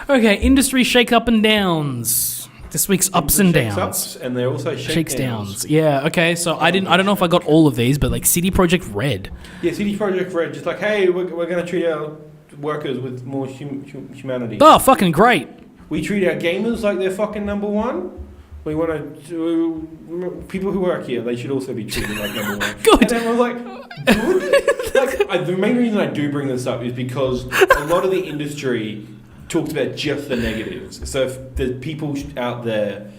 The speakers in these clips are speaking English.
Okay, industry shake up and downs. This week's ups and downs. Ups, and they're also shakes downs. Yeah. Okay. So I don't know if I got all of these, but like CD Projekt Red. Yeah, CD Projekt Red. Just like, hey, we're going to treat our workers with more humanity. Oh, fucking great. We treat our gamers like they're fucking number one. We want to people who work here. They should also be treated like number one. Good. And everyone's like, good. The main reason I do bring this up is because a lot of the industry talks about just the negatives. So if there's people out there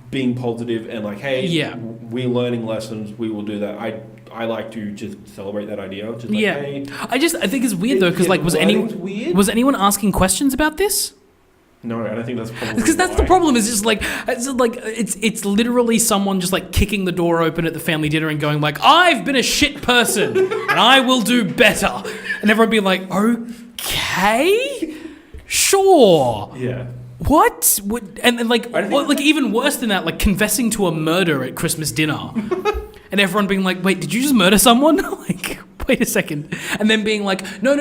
being positive and like, hey, we're learning lessons, we will do that. I like to just celebrate that idea. Just like, hey, I think it's weird though, because like, was anyone asking questions about this? No, I don't think that's probably because that's the problem. Is just like it's literally someone just like kicking the door open at the family dinner and going like, "I've been a shit person and I will do better," and everyone being like, "Okay, sure." Yeah. What? And like even worse than that, like confessing to a murder at Christmas dinner, and everyone being like, "Wait, did you just murder someone?" Like, wait a second. And then being like, no,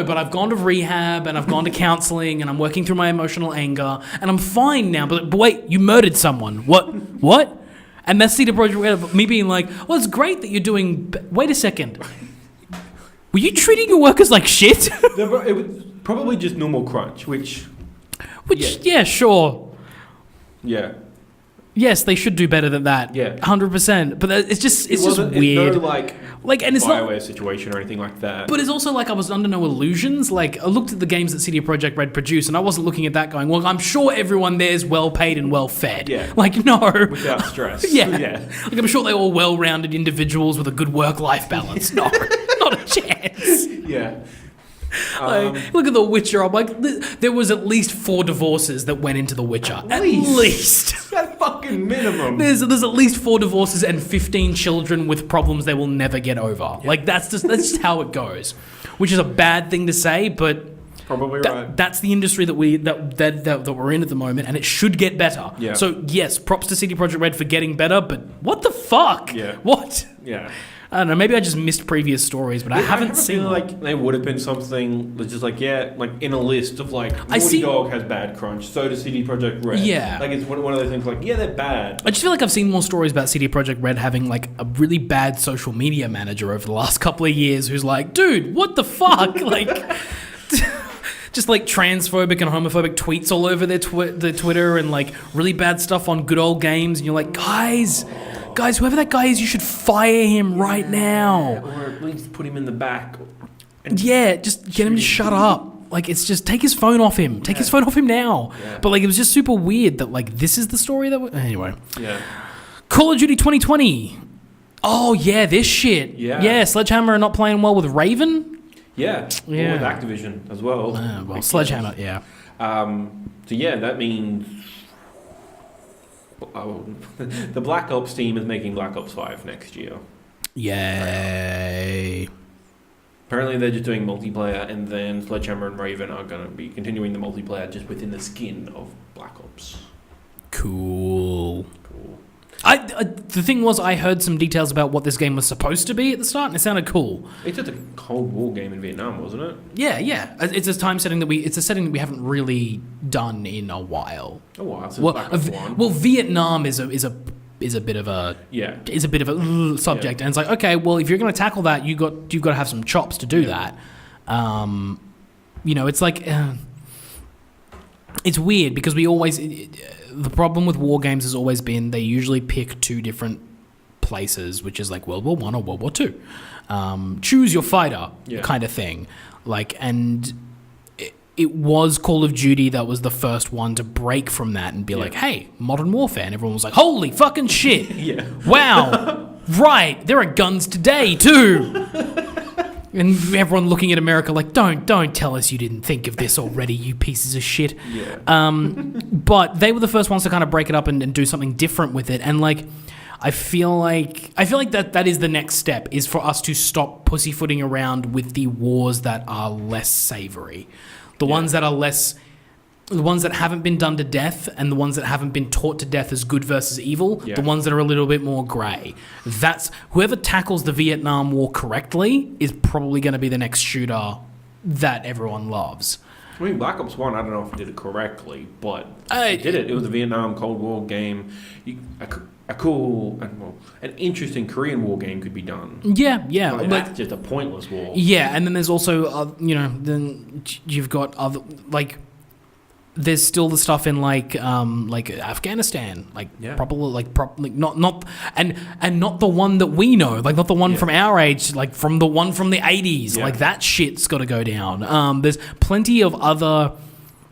but I've gone to rehab and I've gone to counseling and I'm working through my emotional anger and I'm fine now. But wait, you murdered someone. What? And that's CD Projekt Red, me being like, well, it's great that you're doing... Wait a second. Were you treating your workers like shit? It was probably just normal crunch, which yeah, sure. Yeah. Yes, they should do better than that. Yeah, 100%. But it's just weird. It's no and it's Bioware not situation or anything like that. But it's also like I was under no illusions. Like I looked at the games that CD Projekt Red produced, and I wasn't looking at that going, "Well, I'm sure everyone there's well paid and well fed." Yeah. Like no. Without stress. Yeah. Like I'm sure they're all well-rounded individuals with a good work-life balance. No, not a chance. Yeah. Look at The Witcher. I'm like, there was at least 4 divorces that went into The Witcher. At least. That fucking minimum. There's at least 4 divorces and 15 children with problems they will never get over. Yeah. Like that's just how it goes, which is a bad thing to say, but probably right. That's the industry that we're in at the moment, and it should get better. Yeah. So yes, props to CD Projekt Red for getting better, but what the fuck? Yeah. What? Yeah. I don't know, maybe I just missed previous stories, but I haven't seen... like there would have been something that's just like, like in a list of like, Naughty Dog has bad crunch, so does CD Projekt Red. Yeah. Like it's one of those things like, they're bad. I just feel like I've seen more stories about CD Projekt Red having like a really bad social media manager over the last couple of years who's like, dude, what the fuck? Like... just like transphobic and homophobic tweets all over their Twitter and like really bad stuff on good old games, and you're like, guys, whoever that guy is, you should fire him right now. Or at least put him in the back. Just get him to shut up. Like, it's just, take his phone off him. Take his phone off him now. Yeah. But like, it was just super weird that like, this is the story that... Anyway. Yeah. Call of Duty 2020. Oh yeah, this shit. Yeah, Sledgehammer are not playing well with Raven. Yeah. Or with Activision as well. Well, Sledgehammer, yeah. So yeah, that means... the Black Ops team is making Black Ops 5 next year. Yay. Apparently they're just doing multiplayer, and then Sledgehammer and Raven are going to be continuing the multiplayer just within the skin of Black Ops. Cool. The thing was, I heard some details about what this game was supposed to be at the start, and it sounded cool. It's just a Cold War game in Vietnam, wasn't it? Yeah. It's a time setting it's a setting that we haven't really done in a while. Well, Vietnam is a bit of a subject, and it's like, okay, well, if you're going to tackle that, you've got to have some chops to do that. It's like it's weird because we always. The problem with war games has always been they usually pick 2 different places, which is like World War I or World War II. Choose your fighter kind of thing. Like, and it was Call of Duty that was the first one to break from that and be like, hey, modern warfare. And everyone was like, holy fucking shit. Wow. Right. There are guns today too. And everyone looking at America like, don't tell us you didn't think of this already, you pieces of shit. Yeah. But they were the first ones to kind of break it up and do something different with it. And like, I feel like that is the next step, is for us to stop pussyfooting around with the wars that are less savory. The ones that are less... The ones that haven't been done to death and the ones that haven't been taught to death as good versus evil, the ones that are a little bit more grey. That's whoever tackles the Vietnam War correctly is probably going to be the next shooter that everyone loves. I mean, Black Ops 1, I don't know if it did it correctly, but it did it. It was a Vietnam Cold War game. A cool, an interesting Korean War game could be done. Yeah. Like, that's just a pointless war. Yeah, and then there's also, then you've got other, like, there's still the stuff in like Afghanistan, probably not the one that we know, like not the one from our age, like from the one from the 80s, like that shit's got to go down. There's plenty of other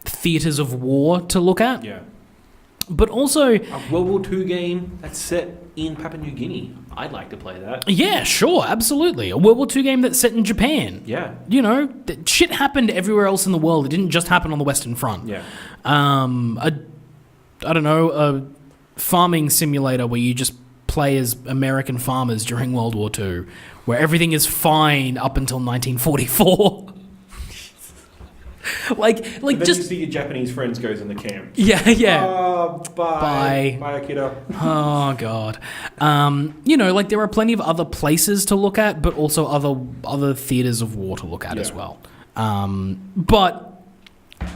theaters of war to look at. Yeah. But also... A World War II game that's set in Papua New Guinea. I'd like to play that. Yeah, sure, absolutely. A World War II game that's set in Japan. Yeah. Shit happened everywhere else in the world. It didn't just happen on the Western Front. Yeah. I don't know, a farming simulator where you just play as American farmers during World War II, where everything is fine up until 1944. like then just you see your Japanese friends goes in the camp. Yeah. Bye, Akira. Oh god. Like there are plenty of other places to look at, but also other theaters of war to look at as well. And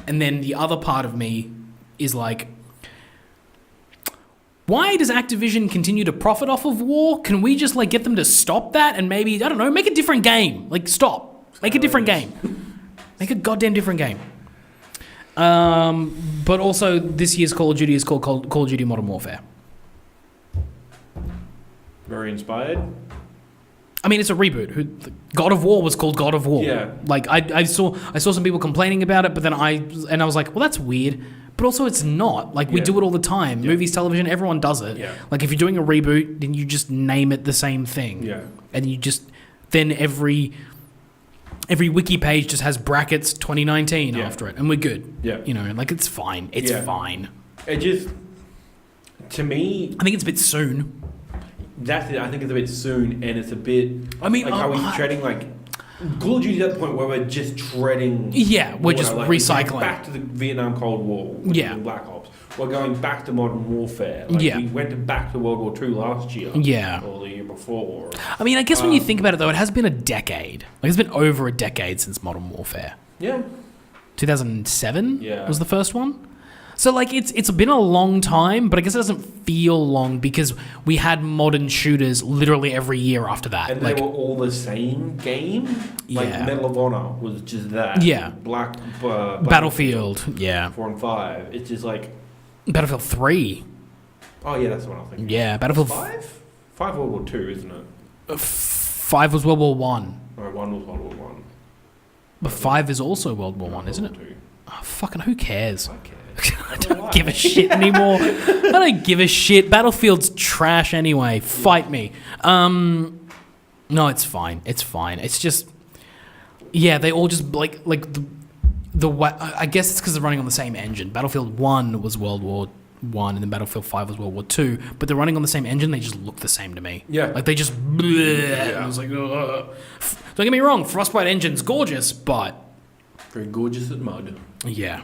then the other part of me is like, why does Activision continue to profit off of war? Can we just like get them to stop that and maybe, I don't know, make a different game? Like stop. Make a different game. Make a goddamn different game. But also, this year's Call of Duty is called Call of Duty Modern Warfare. Very inspired. I mean, it's a reboot. God of War was called God of War. Yeah. Like I saw some people complaining about it, but then I was like, well, that's weird. But also, it's not. Like we do it all the time. Yeah. Movies, television, everyone does it. Yeah. Like if you're doing a reboot, then you just name it the same thing. Yeah. And you just then every wiki page just has brackets 2019 after it, and we're good. Yeah. Like it's fine. It's fine. It just, to me, I think it's a bit soon. That's it. I think it's a bit soon, and it's a bit. I mean, are we treading like Call of Duty's at the point where we're just treading? Yeah, we're just recycling. We're back to the Vietnam Cold War. Black Ops. We're going back to Modern Warfare. We went back to World War II last year. Yeah. Or the year before. I mean, I guess when you think about it, though, it has been a decade. Like, it's been over a decade since Modern Warfare. Yeah. 2007 was the first one. So, like, it's been a long time, but I guess it doesn't feel long because we had modern shooters literally every year after that. And they were all the same game? Like, Medal of Honor was just that. Yeah. Black Battlefield, 4 and 5. It's just like... Battlefield 3. Oh, yeah, that's what I'm thinking. Yeah, Battlefield... 5? 5 World War 2, isn't it? 5 was World War 1. No, 1 was World War 1. But 5 is also World War 1, isn't it? 2. Oh, fucking who cares? I care. I don't give a shit anymore. I don't give a shit. Battlefield's trash anyway. Fight me. No, it's fine. It's fine. It's just... Yeah, they all just... Like the I guess it's because they're running on the same engine. Battlefield 1 was World War 1 and then Battlefield 5 was World War 2, but they're running on the same engine. They just look the same to me. Yeah. Like they just... And I was like... Ugh. Don't get me wrong. Frostbite engine's gorgeous, but... Very gorgeous at mud. Yeah.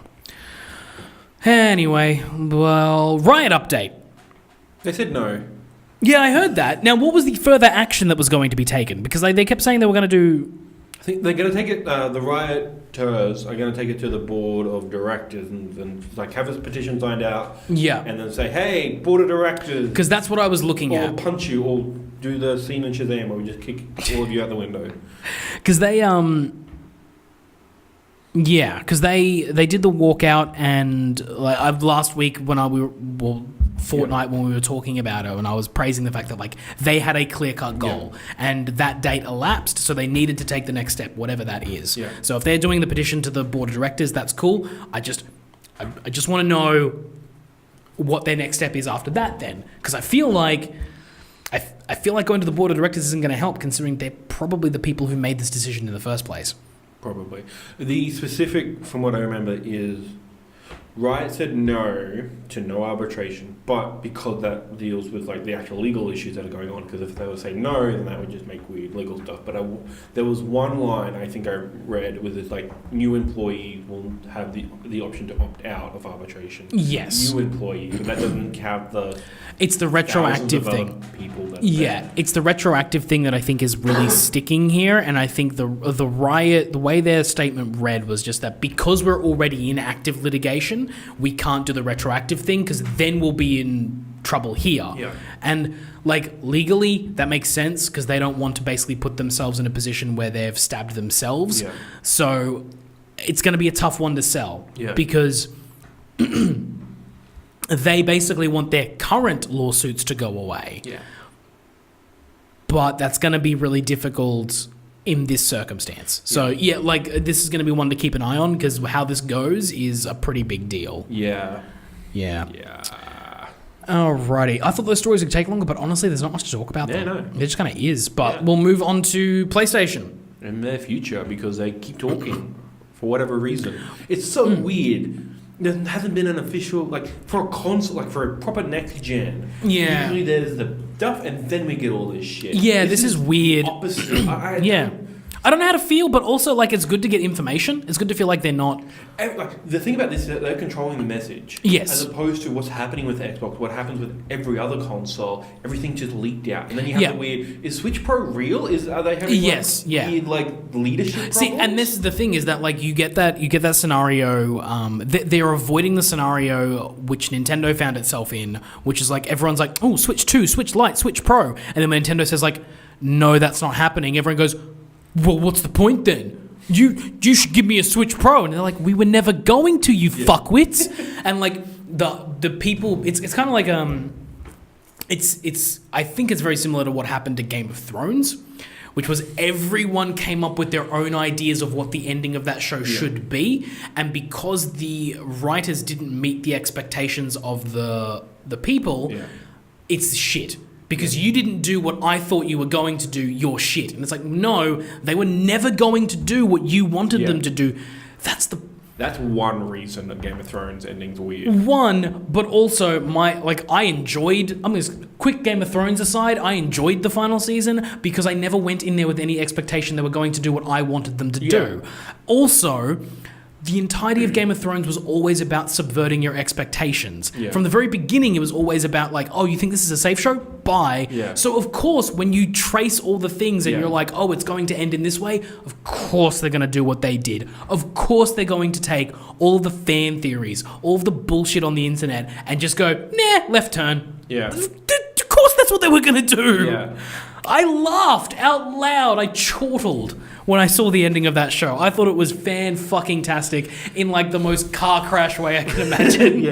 Anyway, well, Riot update. They said no. Yeah, I heard that. Now, what was the further action that was going to be taken? Because they kept saying they were going to do... I think they're going to take it, the rioters are going to take it to the board of directors and like have a petition signed out. Yeah. And then say, hey, board of directors. Because that's what I was looking at. Or punch you, or do the scene in Shazam where we just kick all of you out the window. Because they, yeah, because they did the walkout, and like last week when fortnight when we were talking about it, and I was praising the fact that like they had a clear-cut goal, and that date elapsed, so they needed to take the next step, whatever that is. Yeah. So if they're doing the petition to the board of directors, that's cool. I just want to know what their next step is after that, then, because I feel like going to the board of directors isn't going to help, considering they're probably the people who made this decision in the first place. Probably. The specific, from what I remember, is Riot said no to no arbitration, but because that deals with like the actual legal issues that are going on. Because if they were to say no, then that would just make weird legal stuff. But there was one line I think I read was it's like new employees will have the option to opt out of arbitration. Yes, new employees, but that doesn't count the. It's the retroactive thing. People that it's the retroactive thing that I think is really sticking here, and I think the Riot, the way their statement read was just that because we're already in active litigation, we can't do the retroactive thing because then we'll be in trouble here. Yeah. And like legally, that makes sense because they don't want to basically put themselves in a position where they've stabbed themselves. Yeah. So it's going to be a tough one to sell because they basically want their current lawsuits to go away. Yeah. But that's going to be really difficult in this circumstance. So, this is going to be one to keep an eye on because how this goes is a pretty big deal. Yeah. Yeah. Yeah. Alrighty. I thought those stories would take longer, but honestly, there's not much to talk about them. No. It just kind of is. But we'll move on to PlayStation. And their future because they keep talking for whatever reason. It's so weird. There hasn't been an official, like, for a console, like, for a proper next gen. Yeah. Usually there's the stuff, and then we get all this shit. Yeah, this is weird. Opposite. I don't know how to feel, but also, like, it's good to get information. It's good to feel like they're not... And, like, the thing about this is that they're controlling the message. Yes. As opposed to what's happening with Xbox, what happens with every other console. Everything just leaked out. And then you have the weird... Is Switch Pro real? Are they having, weird, like, leadership problems? See, and this is the thing, is that, like, you get that scenario... they're avoiding the scenario which Nintendo found itself in, which is, like, everyone's like, oh, Switch 2, Switch Lite, Switch Pro. And then when Nintendo says, like, no, that's not happening, everyone goes... Well, what's the point then? You should give me a Switch Pro. And they're like, we were never going to, you fuckwits. And like the people, it's kind of like it's I think it's very similar to what happened to Game of Thrones, which was everyone came up with their own ideas of what the ending of that show should be, and because the writers didn't meet the expectations of the people, it's shit. Because you didn't do what I thought you were going to do, you're shit. And it's like, no, they were never going to do what you wanted them to do. That's one reason that Game of Thrones ending's weird. One, but also I enjoyed, quick Game of Thrones aside, I enjoyed the final season because I never went in there with any expectation they were going to do what I wanted them to do. Also, the entirety of Game of Thrones was always about subverting your expectations. Yeah. From the very beginning, it was always about like, oh, you think this is a safe show? Bye. Yeah. So, of course, when you trace all the things and you're like, oh, it's going to end in this way, of course they're going to do what they did. Of course they're going to take all of the fan theories, all of the bullshit on the internet and just go, nah, left turn. Yeah. Of course that's what they were going to do. Yeah. I laughed out loud. I chortled when I saw the ending of that show. I thought it was fan-fucking-tastic in, like, the most car crash way I can imagine.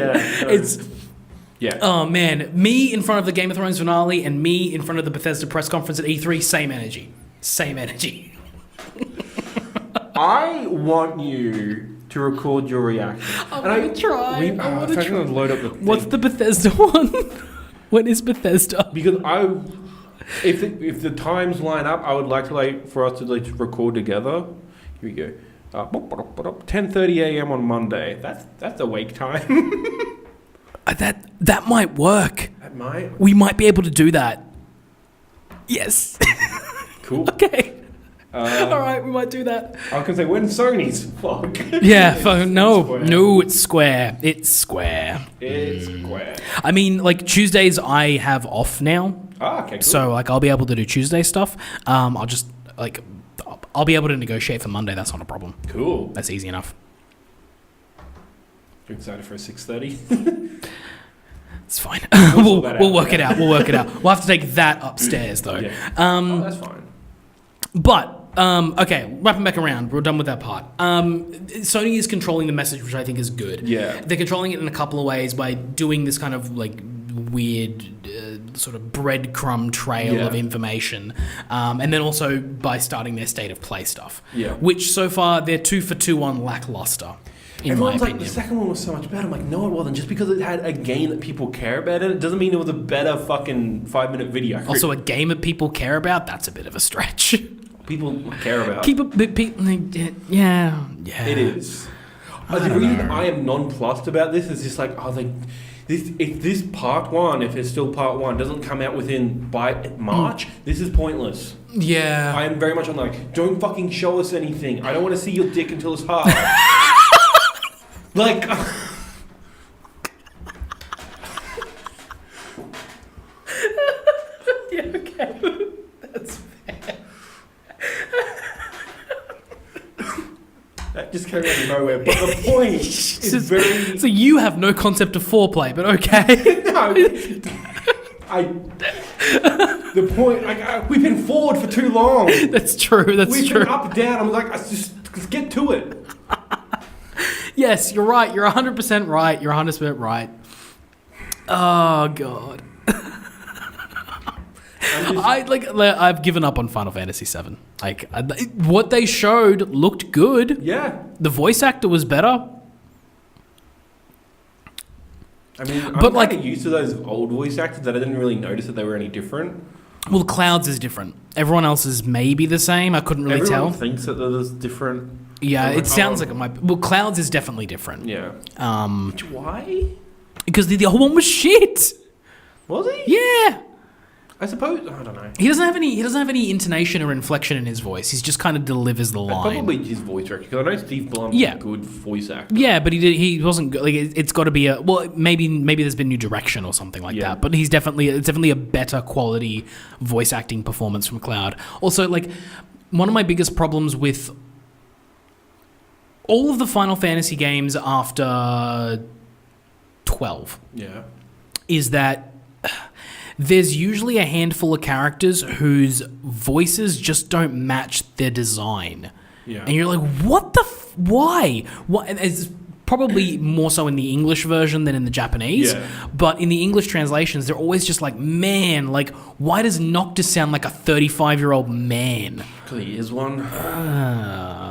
Oh, man. Me in front of the Game of Thrones finale and me in front of the Bethesda press conference at E3, same energy. Same energy. I want you to record your reaction. I'm going to try. I'm going to load up the thing. What's the Bethesda one? When is Bethesda? Because if the times line up, I would like for us to record together. Here we go. 10:30 a.m. on Monday. That's awake time. That might work. That might. We might be able to do that. Yes. Cool. Okay. All right, we might do that. I was gonna say when Sony's fuck. Yeah, no, it's Square. It's Square. It's Square. I mean, like Tuesdays, I have off now. Ah, okay, cool. So like, I'll be able to do Tuesday stuff. I'll just like, I'll be able to negotiate for Monday. That's not a problem. Cool. That's easy enough. You excited for a 6:30? It's fine. We'll work it out. We'll work it out. We'll have to take that upstairs though. Yeah. That's fine. But okay, wrapping back around, we're done with that part. Sony is controlling the message, which I think is good. Yeah, they're controlling it in a couple of ways by doing this kind of like weird sort of breadcrumb trail of information, and then also by starting their state of play stuff. Yeah, which so far they're 2 for 2 on lackluster. Everyone's like, the second one was so much better. I'm like, no, it wasn't. Just because it had a game that people care about in it doesn't mean it was a better fucking 5-minute video. Also, a game that people care about, that's a bit of a stretch. People care about. Yeah. It is. The reason I am nonplussed about this is just like, if this part one, if it's still part one, doesn't come out by March, this is pointless. Yeah. I am very much on like, don't fucking show us anything. I don't want to see your dick until it's hard. Like... Yeah, okay. That's fair. That just came out of nowhere. But the point is very... So you have no concept of foreplay, but okay. No. The point... we've been forward for too long. That's true. We've been up, down. I'm like, let's get to it. Yes, you're right. You're 100% right. You're 100% right. Oh, God. I've given up on Final Fantasy VII. Like, what they showed looked good. Yeah. The voice actor was better. I mean, I'm kind of used to those old voice actors that I didn't really notice that they were any different. Well, Cloud's is different. Everyone else is maybe the same. I couldn't really tell. Everyone thinks that there's different. Yeah, it sounds like it might be. Well, Cloud's is definitely different. Yeah. Why? Because the other one was shit. Was he? Yeah. I suppose, I don't know. He doesn't have any intonation or inflection in his voice. He just kind of delivers the line. Probably his voice director, because I know Steve Blum is a good voice actor. Yeah, but he wasn't good. Like, it's got to be maybe there's been new direction or something like that. But it's definitely a better quality voice acting performance from Cloud. Also, like, one of my biggest problems with all of the Final Fantasy games after 12 is that there's usually a handful of characters whose voices just don't match their design. Yeah. And you're like, what the... why? What? It's probably more so in the English version than in the Japanese. Yeah. But in the English translations, they're always just like, man, like, why does Noctis sound like a 35-year-old man? Because he is one.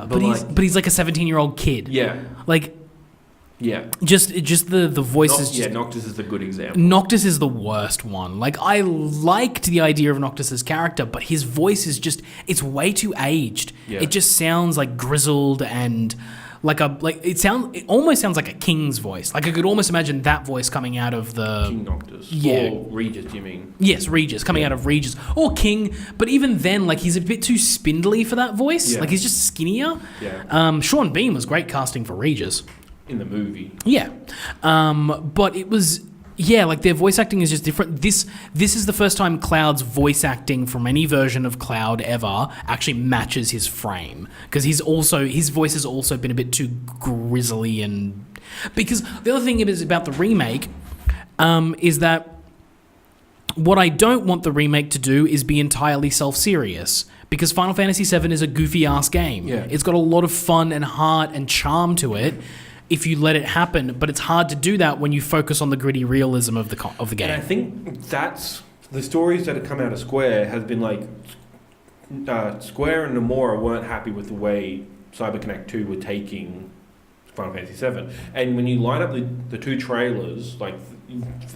But he's like a 17-year-old kid. Yeah. Like... Yeah. Just the voices. Noctis is a good example. Noctis is the worst one. Like, I liked the idea of Noctis's character, but his voice is just, it's way too aged. Yeah. It just sounds like grizzled and it almost sounds like a king's voice. Like, I could almost imagine that voice coming out of the King Noctis. Yeah. Or Regis, you mean? Yes, Regis, coming out of Regis. Or King, but even then, like, he's a bit too spindly for that voice. Yeah. Like, he's just skinnier. Yeah. Sean Bean was great casting for Regis. In the movie. Yeah. But it was... Yeah, like, their voice acting is just different. This is the first time Cloud's voice acting from any version of Cloud ever actually matches his frame. Because his voice has also been a bit too grizzly and... Because the other thing is about the remake is that what I don't want the remake to do is be entirely self-serious. Because Final Fantasy VII is a goofy-ass game. Yeah. It's got a lot of fun and heart and charm to it if you let it happen, but it's hard to do that when you focus on the gritty realism of the game. And I think that's the stories that have come out of Square has been like Square and Nomura weren't happy with the way CyberConnect 2 were taking Final Fantasy VII, and when you line up the two trailers, like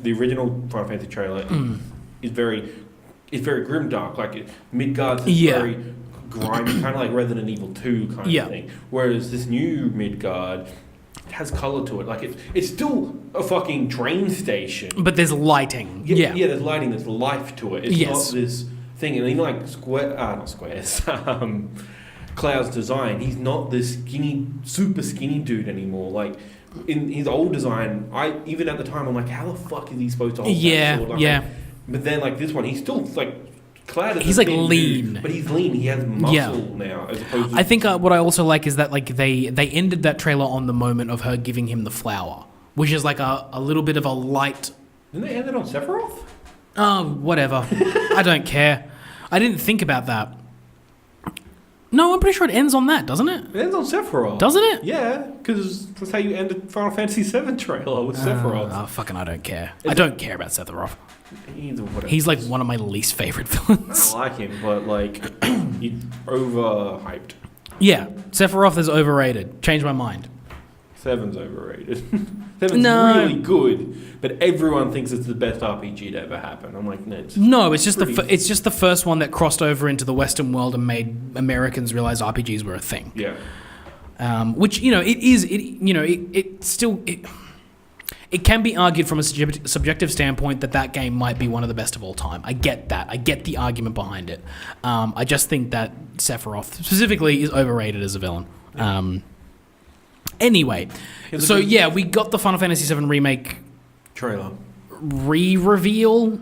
the original Final Fantasy trailer is very grimdark, like Midgard's is very grimy, kind of like Resident Evil 2 kind of thing, whereas this new Midgard has colour to it. Like, it's still a fucking train station. But there's lighting. Yeah, there's lighting, there's life to it. It's not this thing. And even like Cloud's design, he's not this super skinny dude anymore. Like, in his old design, even at the time, I'm like, how the fuck is he supposed to hold that sword? Like, but then, like, this one, he's still, like... He's like lean, dude, but he's lean. He has muscle now, as opposed to... I think what I also like is that, like, they ended that trailer on the moment of her giving him the flower, which is like a little bit of a light. Didn't they end it on Sephiroth? Oh, whatever. I don't care. I didn't think about that. No, I'm pretty sure it ends on that, doesn't it? It ends on Sephiroth. Doesn't it? Yeah, because that's how you ended Final Fantasy VII trailer with Sephiroth. Oh, fucking I don't care. I don't care about Sephiroth. He's like one of my least favourite villains. I like him, but like, he's overhyped. Yeah, Sephiroth is overrated. Change my mind. 7's overrated. 7's really good, but everyone thinks it's the best RPG to ever happen. I'm like, no, it's just the first one that crossed over into the Western world and made Americans realize RPGs were a thing. Yeah. which it can be argued from a subjective standpoint that game might be one of the best of all time. I get that. I get the argument behind it. I just think that Sephiroth specifically is overrated as a villain. Anyway, so yeah, we got the Final Fantasy VII Remake trailer. Re-reveal,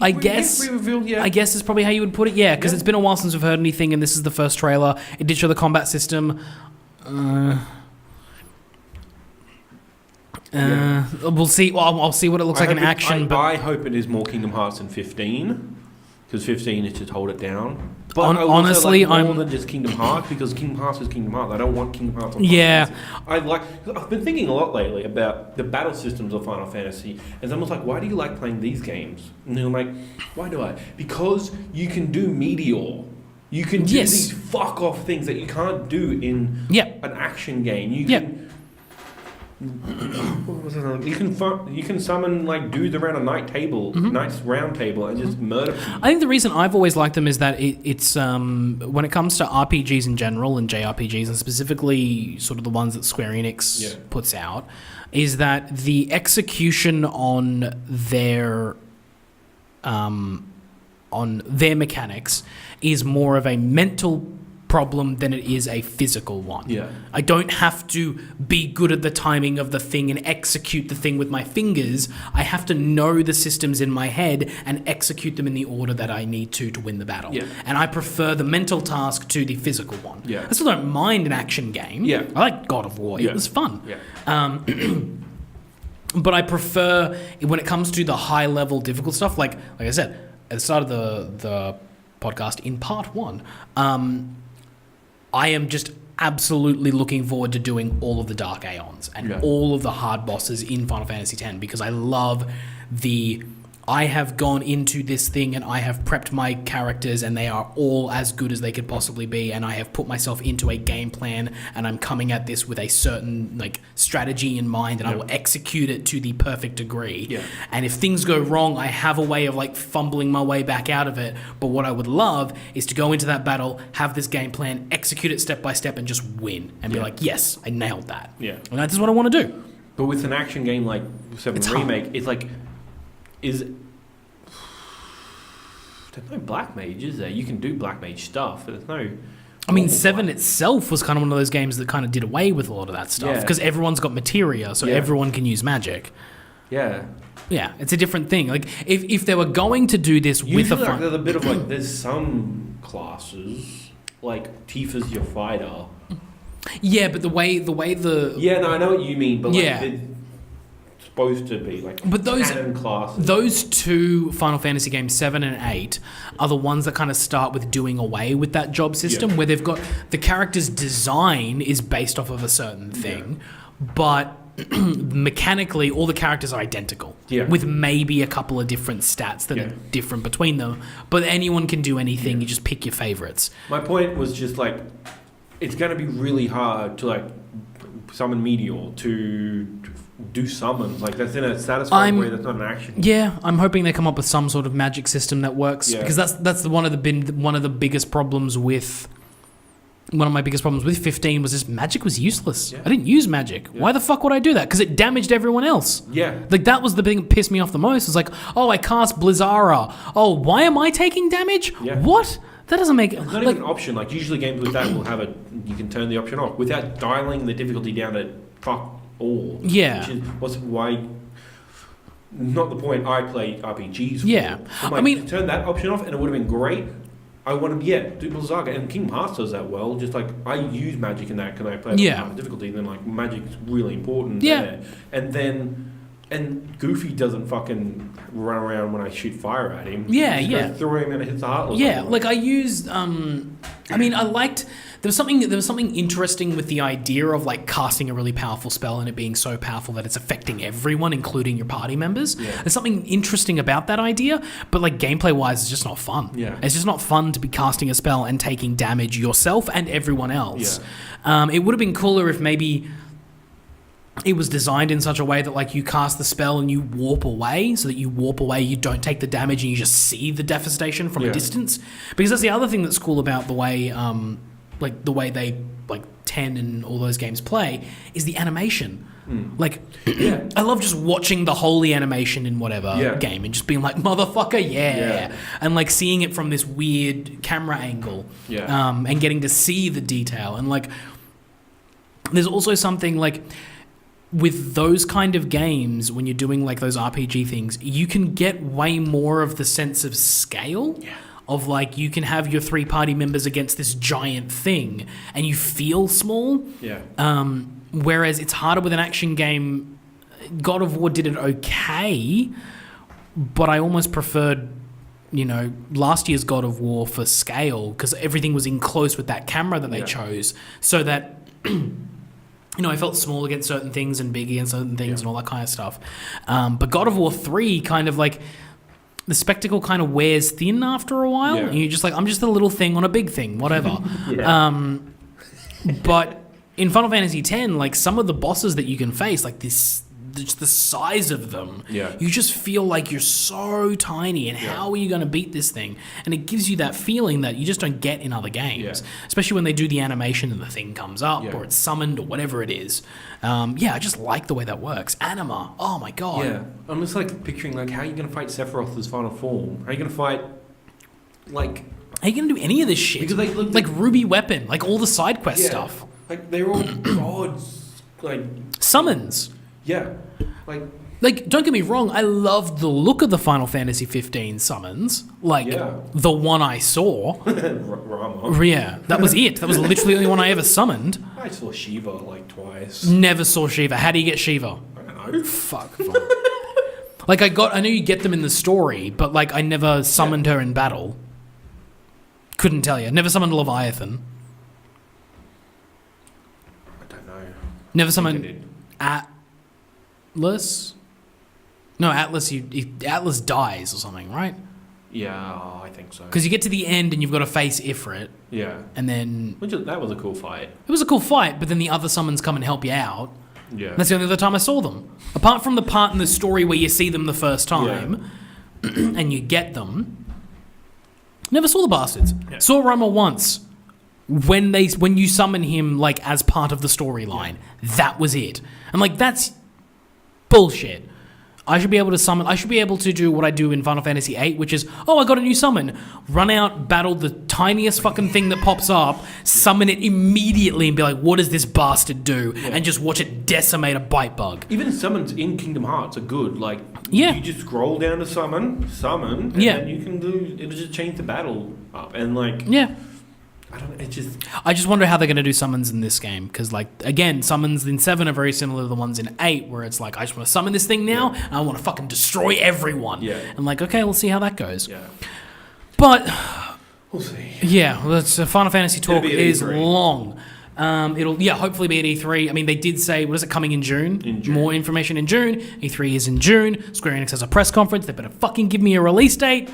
I guess. Re-reveal, yeah. I guess is probably how you would put it. Yeah, because it's been a while since we've heard anything, and this is the first trailer. It did show the combat system. We'll see. Well, I'll see what it looks like in action. I hope it is more Kingdom Hearts than 15, because 15 is just hold it down. But honestly, I'm more than just Kingdom Hearts, because Kingdom Hearts is Kingdom Hearts. I don't want Kingdom Hearts on yeah. Final Fantasy. I've been thinking a lot lately about the battle systems of Final Fantasy. And it's almost like, why do you like playing these games? And I'm like, why do I? Because you can do Meteor. You can do these fuck off things that you can't do in an action game. You can. What was it? You can summon like dudes around a nice round table, and just murder people. I think the reason I've always liked them is that it's when it comes to RPGs in general and JRPGs, and specifically sort of the ones that Square Enix puts out, is that the execution on their mechanics is more of a mental problem than it is a physical one. Yeah. I don't have to be good at the timing of the thing and execute the thing with my fingers. I have to know the systems in my head and execute them in the order that I need to win the battle. Yeah. And I prefer the mental task to the physical one. Yeah. I still don't mind an action game. Yeah. I like God of War. It was fun. Yeah. But I prefer when it comes to the high level difficult stuff, like I said at the start of the podcast in part 1, I am just absolutely looking forward to doing all of the Dark Aeons and all of the hard bosses in Final Fantasy X, because I love I have gone into this thing and I have prepped my characters and they are all as good as they could possibly be, and I have put myself into a game plan and I'm coming at this with a certain strategy in mind, and I will execute it to the perfect degree. Yeah. And if things go wrong, I have a way of fumbling my way back out of it. But what I would love is to go into that battle, have this game plan, execute it step by step, and just win and be like, yes, I nailed that. Yeah. And that's what I want to do. But with an action game like 7 Remake, it's like, there's no Black Mage, is there? You can do Black Mage stuff, but there's no... I mean, 7 itself was kind of one of those games that kind of did away with a lot of that stuff, because everyone's got materia, so everyone can use magic. Yeah. Yeah, it's a different thing. If they were going to do this with a fun... there's a bit of there's some classes, like Tifa's your fighter. Yeah, but the way the... Yeah, no, I know what you mean, but they're supposed to be but canon classes. Those two Final Fantasy games, 7 and 8, are the ones that kind of start with doing away with that job system, where they've got the character's design is based off of a certain thing, but mechanically all the characters are identical, with maybe a couple of different stats that are different between them, but anyone can do anything. You just pick your favorites. My point was just it's going to be really hard to summon Meteor, to do summons that's in a satisfying way. That's not an action. Yeah, I'm hoping they come up with some sort of magic system that works, because that's one of the biggest problems with. One of my biggest problems with 15 was this magic was useless. I didn't use magic. Why the fuck would I do that? Because it damaged everyone else. Yeah. That was the thing that pissed me off the most. It's I cast Blizzara. Oh, why am I taking damage? Yeah. What? That doesn't make... It's not even an option. Usually games with that will have you can turn the option off without dialing the difficulty down to fuck all. Yeah. Which is why... Not the point I play RPGs for. Yeah. I mean... Turn that option off and it would have been great. I want to, do Blizzard, and Kingdom Hearts does that well. Just I use magic in that, can I play with difficulty? And then magic's really important there. And Goofy doesn't fucking run around when I shoot fire at him. Throw him and it hits the heart. I used. I liked. There was something interesting with the idea of casting a really powerful spell and it being so powerful that it's affecting everyone, including your party members. Yeah. There's something interesting about that idea, but gameplay wise, it's just not fun. Yeah. It's just not fun to be casting a spell and taking damage yourself and everyone else. Yeah. It would have been cooler if maybe it was designed in such a way that you cast the spell and you warp away, so that you warp away, you don't take the damage and you just see the devastation from a distance. Because that's the other thing that's cool about the way the way they X and all those games play is the animation. Like, Yeah. I love just watching the holy animation in whatever Yeah. game and just being like, motherfucker, yeah. And like seeing it from this weird camera angle. Yeah. And getting to see the detail. And like, there's also something like with those kind of games, when you're doing like those RPG things, you can get way more of the sense of scale. Yeah. Of like, you can have your 3 party members against this giant thing and you feel small. Yeah. Whereas it's harder with an action game. God of War did it okay, but I almost preferred, last year's God of War for scale because everything was in close with that camera that they chose, so that I felt small against certain things and big against certain things and all that kind of stuff. But God of War 3 kind of like the spectacle kind of wears thin after a while, and you're just like, I'm just a little thing on a big thing, whatever. But in Final Fantasy X, like some of the bosses that you can face, like this, just the size of them, you just feel like you're so tiny, and how are you going to beat this thing? And it gives you that feeling that you just don't get in other games, especially when they do the animation and the thing comes up or it's summoned or whatever it is. I just like the way that works. Anima, oh my god. Yeah, I'm just like picturing like how are you going to fight Sephiroth's final form? How are you going to fight like? How are you going to do any of this shit? Because they look like Ruby Weapon, like all the side quest stuff. Like they're all gods, like summons. Yeah, like don't get me wrong, I loved the look of the Final Fantasy 15 summons. Like the one I saw. Rama. Yeah, that was it. That was literally the only one I ever summoned. I saw Shiva like twice. Never saw Shiva. How do you get Shiva? I don't know. Fuck. Like I know you get them in the story, but like I never summoned her in battle. Couldn't tell you. Never summoned Leviathan. I don't know. Never summoned Atlas. No, Atlas. Atlas dies or something, right? Yeah, I think so. Because you get to the end and you've got to face Ifrit. Yeah. And then that was a cool fight. It was a cool fight, but then the other summons come and help you out. Yeah. That's the only other time I saw them. Apart from the part in the story where you see them the first time and you get them. Never saw the bastards. Yeah. Saw Rama once. When you summon him like as part of the storyline, that was it. I'm like, that's bullshit. I should be able to do what I do in Final Fantasy VIII, which is, I got a new summon. Run out, battle the tiniest fucking thing that pops up, summon it immediately and be like, what does this bastard do? Yeah. And just watch it decimate a bite bug. Even summons in Kingdom Hearts are good. Like, you just scroll down to summon, and then you can it'll just change the battle up. And like... Yeah. I just wonder how they're going to do summons in this game, because like again, summons in 7 are very similar to the ones in 8, where it's like I just want to summon this thing now and I want to fucking destroy everyone. Yeah. And like, okay, we'll see how that goes. Yeah. But we'll see. Yeah, that's Final Fantasy talk is long. It'll hopefully be at E3. I mean, they did say, what is it, coming in June? More information in June. E3 is in June. Square Enix has a press conference. They better fucking give me a release date.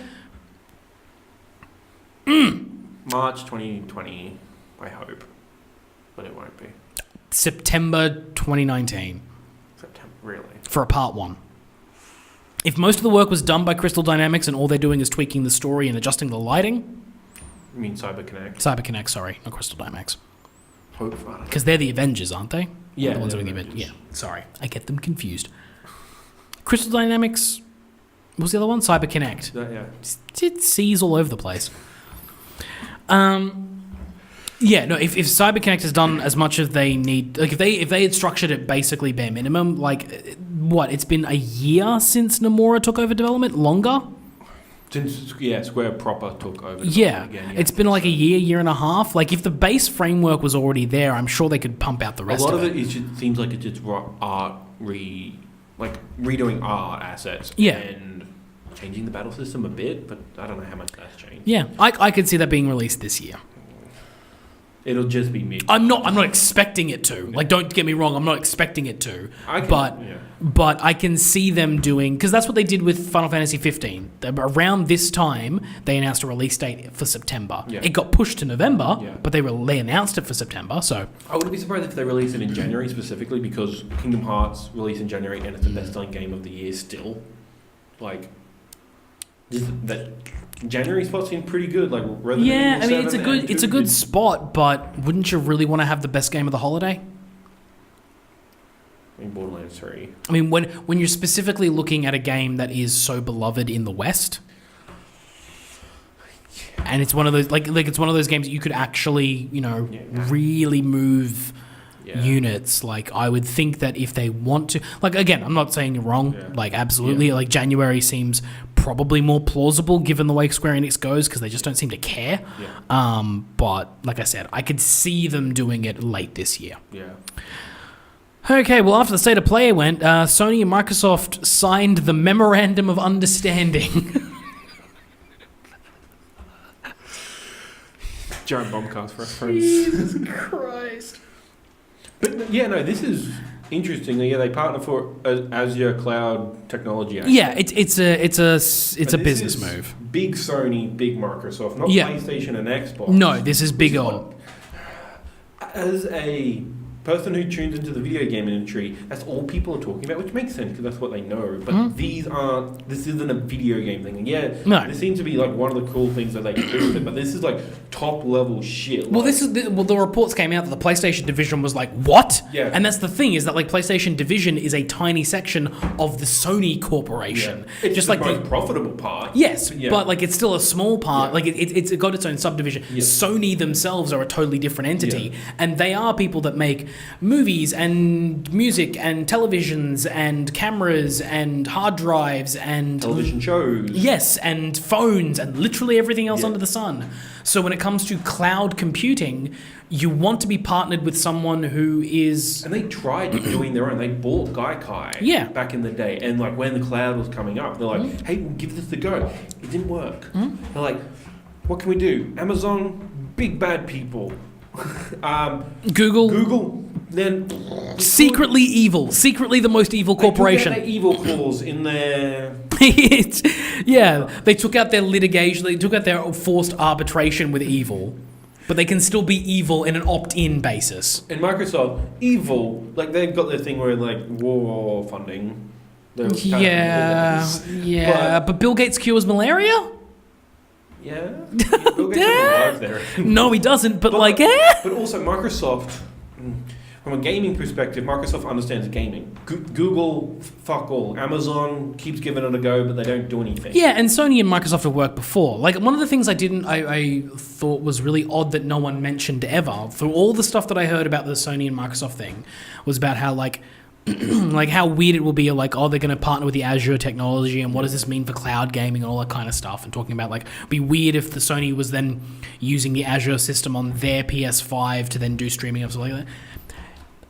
March 2020, I hope. But it won't be. September 2019. September, really? For a part 1. If most of the work was done by Crystal Dynamics and all they're doing is tweaking the story and adjusting the lighting... You mean CyberConnect? CyberConnect, sorry, not Crystal Dynamics. Hope for because they're the Avengers, aren't they? Yeah. The ones doing the Avengers. Yeah, sorry. I get them confused. Crystal Dynamics... What was the other one? CyberConnect. Yeah. It sees all over the place. If CyberConnect has done as much as they need, like if they had structured it basically bare minimum, like it's been a year since Nomura took over development, longer? Since Square proper took over. Again, it's been like a year and a half. Like if the base framework was already there, I'm sure they could pump out the rest. A lot of it seems like it's just redoing art assets. Yeah. And changing the battle system a bit, but I don't know how much that's changed. Yeah, I could see that being released this year. It'll just be mid. I'm not expecting it to. Like, don't get me wrong, I'm not expecting it to. But I can see them doing, because that's what they did with Final Fantasy 15. Around this time, they announced a release date for September. Yeah. It got pushed to November, but they announced it for September. So I wouldn't be surprised if they release it in January specifically, because Kingdom Hearts released in January and it's the best-selling game of the year still. Like. that January spot seemed pretty good. Like Resident Yeah, Evil I mean 7 it's a and good 2. spot, but wouldn't you really want to have the best game of the holiday? In Borderlands 3. I mean, when you're specifically looking at a game that is so beloved in the West, and it's one of those like it's one of those games that you could actually really move units. Like I would think that if they want to, like again, I'm not saying you're wrong. Yeah. Like absolutely, like January seems probably more plausible given the way Square Enix goes because they just don't seem to care. Yeah. But like I said, I could see them doing it late this year. Yeah. Okay, well, after the State of Play went, Sony and Microsoft signed the Memorandum of Understanding. Giant bombcast reference. Jesus Christ. But yeah, no, this is interesting. Yeah, they partner for Azure cloud technology. Actually. Yeah, it's a business is move. Big Sony, big Microsoft, not PlayStation and Xbox. No, this is big old. As a person who tunes into the video game industry, that's all people are talking about, which makes sense because that's what they know. But this isn't a video game thing. Yeah, this seems to be like one of the cool things that they do with it, but this is like top level shit. Well, the reports came out that the PlayStation division was like, what? Yeah. And that's the thing is that like PlayStation division is a tiny section of the Sony corporation. Yeah. It's just the like most profitable part. Yes, but like it's still a small part. Yeah. Like it's got its own subdivision. Yeah. Sony themselves are a totally different entity, and they are people that make movies and music and televisions and cameras and hard drives and Television shows. Yes, and phones and literally everything else under the sun. So when it comes to cloud computing, you want to be partnered with someone who is... And they tried doing their own. They bought Gaikai back in the day. And like when the cloud was coming up, they're like, hey, we'll give this a go. It didn't work. They're like, what can we do? Amazon, big bad people. Google, then... Secretly evil. Secretly the most evil corporation. They took out their evil clause in their... They took out their litigation. They took out their forced arbitration with evil. But they can still be evil in an opt-in basis. And Microsoft, evil, like they've got their thing where like war funding. But Bill Gates cures malaria? Yeah. Bill Gates doesn't live there. No, he doesn't, but like... But also Microsoft, from a gaming perspective, Microsoft understands gaming. Google, fuck all. Amazon keeps giving it a go, but they don't do anything. Yeah, and Sony and Microsoft have worked before. Like, one of the things I thought was really odd that no one mentioned ever, through all the stuff that I heard about the Sony and Microsoft thing, was about how, like, like how weird it will be, like, oh, they're going to partner with the Azure technology, and what does this mean for cloud gaming and all that kind of stuff, and talking about, like, it'd be weird if the Sony was then using the Azure system on their PS5 to then do streaming and stuff like that.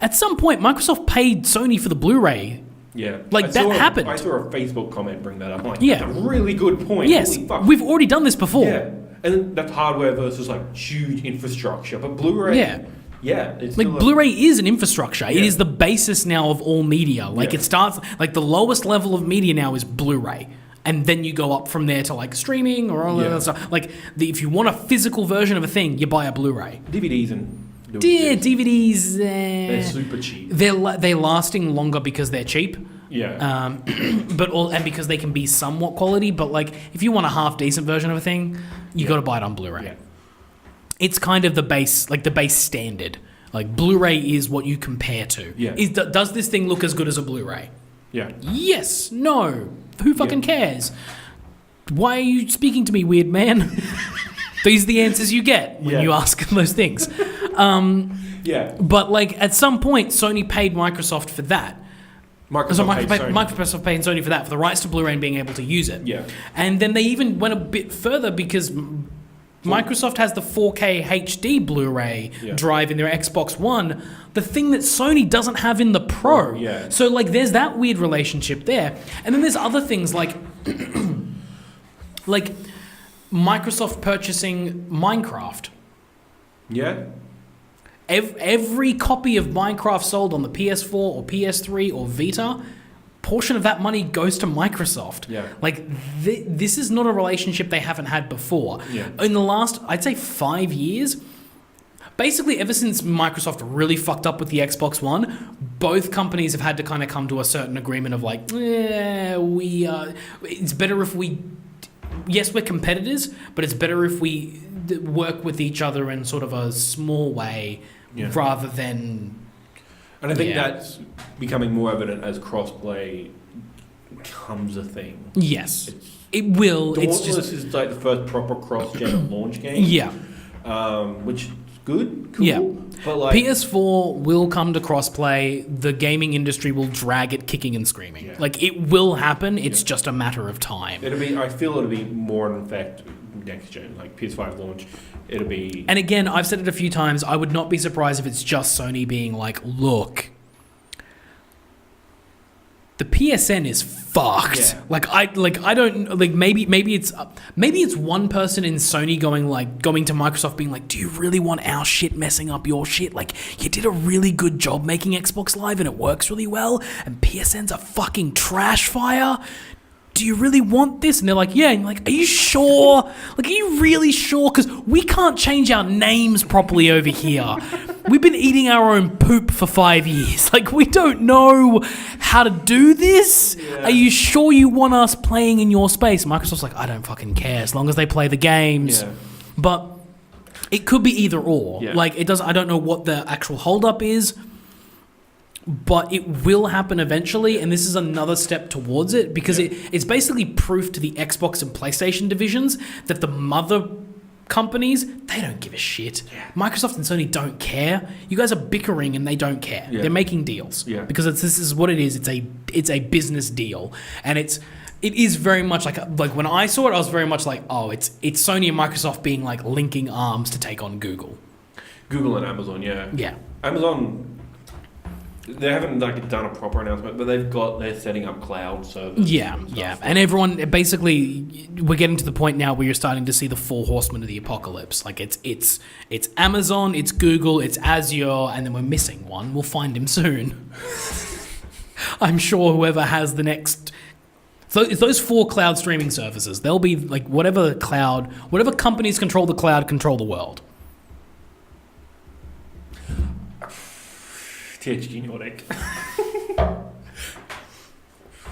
At some point, Microsoft paid Sony for the Blu-ray. Yeah. Like, that happened. I saw a Facebook comment bring that up. I'm like, yeah. That's a really good point. Yes. Holy fuck. We've already done this before. Yeah. And that's hardware versus, like, huge infrastructure. But Blu-ray... Yeah. It's like, Blu-ray is an infrastructure. Yeah. It is the basis now of all media. Like, it starts... Like, the lowest level of media now is Blu-ray. And then you go up from there to, like, streaming or all that other stuff. Like, if you want a physical version of a thing, you buy a Blu-ray. DVDs and... DVDs... they're super cheap. They're lasting longer because they're cheap. Yeah. And because they can be somewhat quality. But, like, if you want a half-decent version of a thing, you got to buy it on Blu-ray. Yeah. It's kind of the base standard. Like, Blu-ray is what you compare to. Yeah. Does this thing look as good as a Blu-ray? Yeah. Yes. No. Who fucking cares? Why are you speaking to me, weird man? These are the answers you get when you ask those things. But, like, at some point, Sony paid Microsoft for that. Microsoft paid Sony for that, for the rights to Blu-ray and being able to use it. Yeah. And then they even went a bit further because... Microsoft has the 4K HD Blu-ray drive in their Xbox One, the thing that Sony doesn't have in the Pro. Yeah. So, like, there's that weird relationship there. And then there's other things like, like Microsoft purchasing Minecraft. Yeah. Every copy of Minecraft sold on the PS4 or PS3 or Vita, portion of that money goes to Microsoft. Yeah. Like, this is not a relationship they haven't had before. Yeah. In the last, I'd say 5 years, basically ever since Microsoft really fucked up with the Xbox One, both companies have had to kind of come to a certain agreement of like, it's better if we yes, we're competitors, but it's better if we work with each other in sort of a small way rather than. And I think that's becoming more evident as crossplay becomes a thing. Yes, it will. Dauntless is like the first proper cross-gen launch game. Yeah. Which is good, cool. Yeah. But like, PS4 will come to crossplay. The gaming industry will drag it kicking and screaming. Yeah. Like, it will happen. It's just a matter of time. I feel it'll be more, in fact, next gen, like PS5 launch. It'll be. And again, I've said it a few times. I would not be surprised if it's just Sony being like, look, the PSN is fucked. Yeah. I don't maybe it's one person in Sony going to Microsoft being like, do you really want our shit messing up your shit? Like, you did a really good job making Xbox Live and it works really well, and PSN's a fucking trash fire. Do you really want this? And they're like, yeah. And you're like, are you sure? Like, are you really sure? Because we can't change our names properly over here. We've been eating our own poop for 5 years. Like, we don't know how to do this. Yeah. Are you sure you want us playing in your space? Microsoft's like, I don't fucking care as long as they play the games. Yeah. But it could be either or. Yeah. Like, it does. I don't know what the actual holdup is. But it will happen eventually, and this is another step towards it, because it's basically proof to the Xbox and PlayStation divisions that the mother companies, they don't give a shit. Yeah. Microsoft and Sony don't care. You guys are bickering and they don't care. Yeah. They're making deals. Yeah. Because this is what it is. It's a business deal. And it is very much like when I saw it, I was very much like, oh, it's Sony and Microsoft being like linking arms to take on Google. Google and Amazon, yeah. Yeah. Amazon, they haven't done a proper announcement, but they're setting up cloud servers. Yeah, and everyone basically, we're getting to the point now where you're starting to see the four horsemen of the apocalypse. Like it's Amazon, it's Google, it's Azure, and then we're missing one. We'll find him soon. I'm sure whoever has the next. So it's those four cloud streaming services. They'll be like whatever companies control the cloud, control the world. THQ Nordic.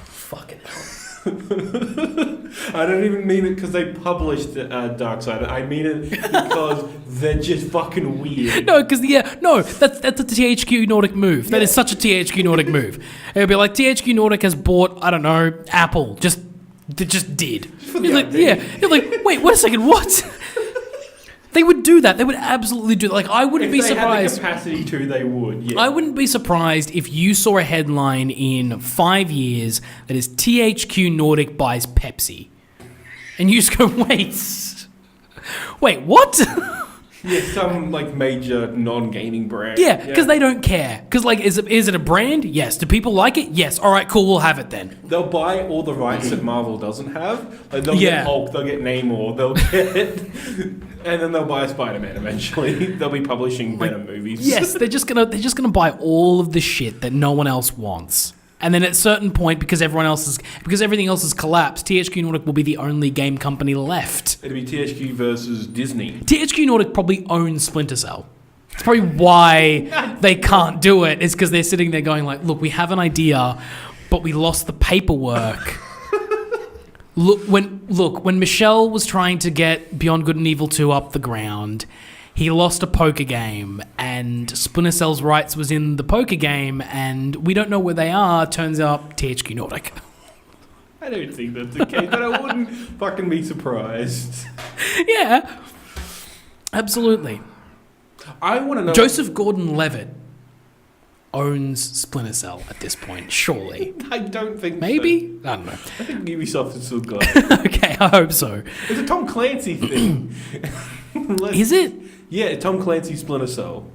Fucking hell. I don't even mean it because they published Darkside. I mean it because they're just fucking weird. No, because that's a THQ Nordic move. That is such a THQ Nordic move. It would be like THQ Nordic has bought, I don't know, Apple. Just did. You're like, You're like, wait, wait a second, what? They would do that. They would absolutely do that. Like, I wouldn't be surprised. If they had the capacity to, they would. Yeah. I wouldn't be surprised if you saw a headline in 5 years that is THQ Nordic buys Pepsi. And you just go, wait, what? Yeah, some major non-gaming brand. Yeah, because they don't care. Because is it a brand? Yes. Do people like it? Yes. All right, cool. We'll have it then. They'll buy all the rights that Marvel doesn't have. Like they'll get Hulk. They'll get Namor. They'll get, and then they'll buy Spider-Man eventually. They'll be publishing Venom movies. Yes, they're just gonna buy all of the shit that no one else wants. And then at a certain point, because everything else has collapsed, THQ Nordic will be the only game company left. It'll be THQ versus Disney. THQ Nordic probably owns Splinter Cell. It's probably why they can't do it. Is because they're sitting there going like, look, we have an idea, but we lost the paperwork. When Michel was trying to get Beyond Good and Evil 2 up the ground, he lost a poker game, and Splinter Cell's rights was in the poker game, and we don't know where they are. Turns out THQ Nordic. I don't think that's the case, but I wouldn't fucking be surprised. Yeah, absolutely. I want to know. Joseph Gordon-Levitt owns Splinter Cell at this point, surely. I don't think Maybe? So. I don't know. I think Ubisoft is still got it. Okay, I hope so. It's a Tom Clancy thing. Is it? Yeah, Tom Clancy Splinter Cell.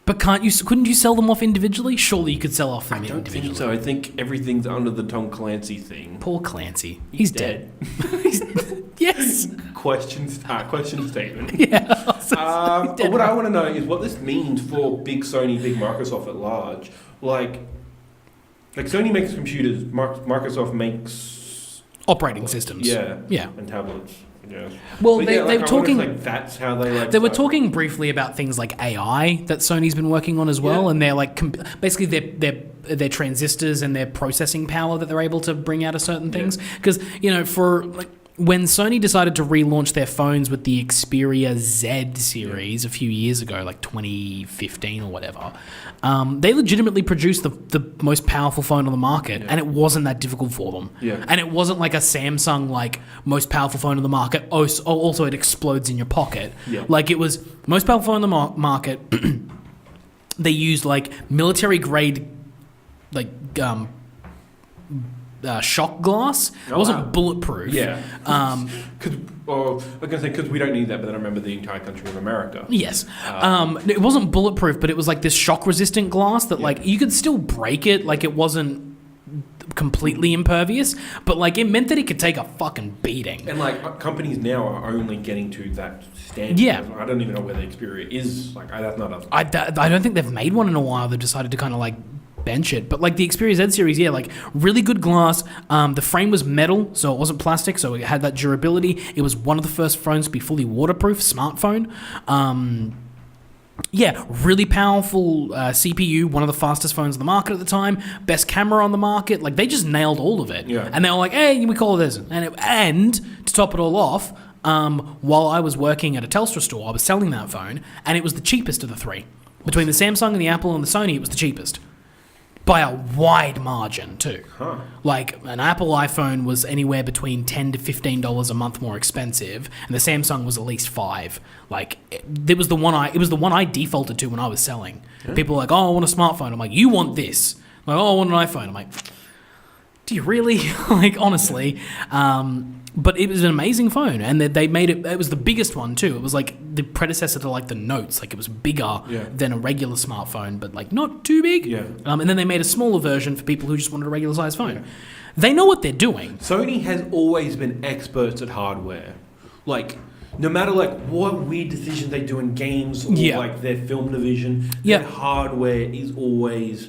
But couldn't you sell them off individually? Surely you could sell off them individually. I don't think so. I think everything's under the Tom Clancy thing. Poor Clancy. He's dead. Yes. Question statement. Yeah. What I want to know is what this means for big Sony, big Microsoft at large. Like Sony makes computers, Microsoft makes operating systems. Yeah. Yeah. And tablets. Yeah. Well, they were talking. That's how they They were talking briefly about things like AI that Sony's been working on as well, and they're basically they're their transistors and their processing power that they're able to bring out of certain things. Because for like, when Sony decided to relaunch their phones with the Xperia Z series a few years ago, like 2015 or whatever, they legitimately produced the most powerful phone on the market, and it wasn't that difficult for them. And it wasn't like a Samsung, like, most powerful phone on the market. Also, it explodes in your pocket. Like, it was most powerful phone on the market. They used, like, military-grade, like, shock glass. It wasn't bulletproof. I was going to say, because we don't need that, but then I remember the entire country of America. Yes. It wasn't bulletproof, but it was like this shock-resistant glass that, like, you could still break it. Like, it wasn't completely impervious, but, like, it meant that it could take a fucking beating. And, like, companies now are only getting to that standard. I don't even know where the Xperia is. Like, that's not a... I don't think they've made one in a while. They've decided to kind of, like, bench it. But, like, the Xperia Z series, like, really good glass. The frame was metal, so it wasn't plastic, so it had that durability. It was one of the first phones to be fully waterproof, smartphone. Really powerful CPU, one of the fastest phones on the market at the time, best camera on the market. Like, they just nailed all of it. And they were like, hey, we call it this. And to top it all off, while I was working at a Telstra store, I was selling that phone, and it was the cheapest of the three. Between the Samsung and the Apple and the Sony, it was the cheapest. By a wide margin, too. Like, an Apple iPhone was anywhere between $10 to $15 a month more expensive, and the Samsung was at least $5. Like, it was the one I defaulted to when I was selling. People were like, oh, I want a smartphone. I'm like, you want this? I'm like, oh, I want an iPhone. I'm like, do you really? Like, honestly. But it was an amazing phone, and they made it. It was the biggest one too. It was like the predecessor to, like, the Notes. Like, it was bigger than a regular smartphone, but, like, not too big. And then they made a smaller version for people who just wanted a regular size phone. They know what they're doing. Sony has always been experts at hardware. Like, no matter, like, what weird decisions they do in games or like their film division, their hardware is always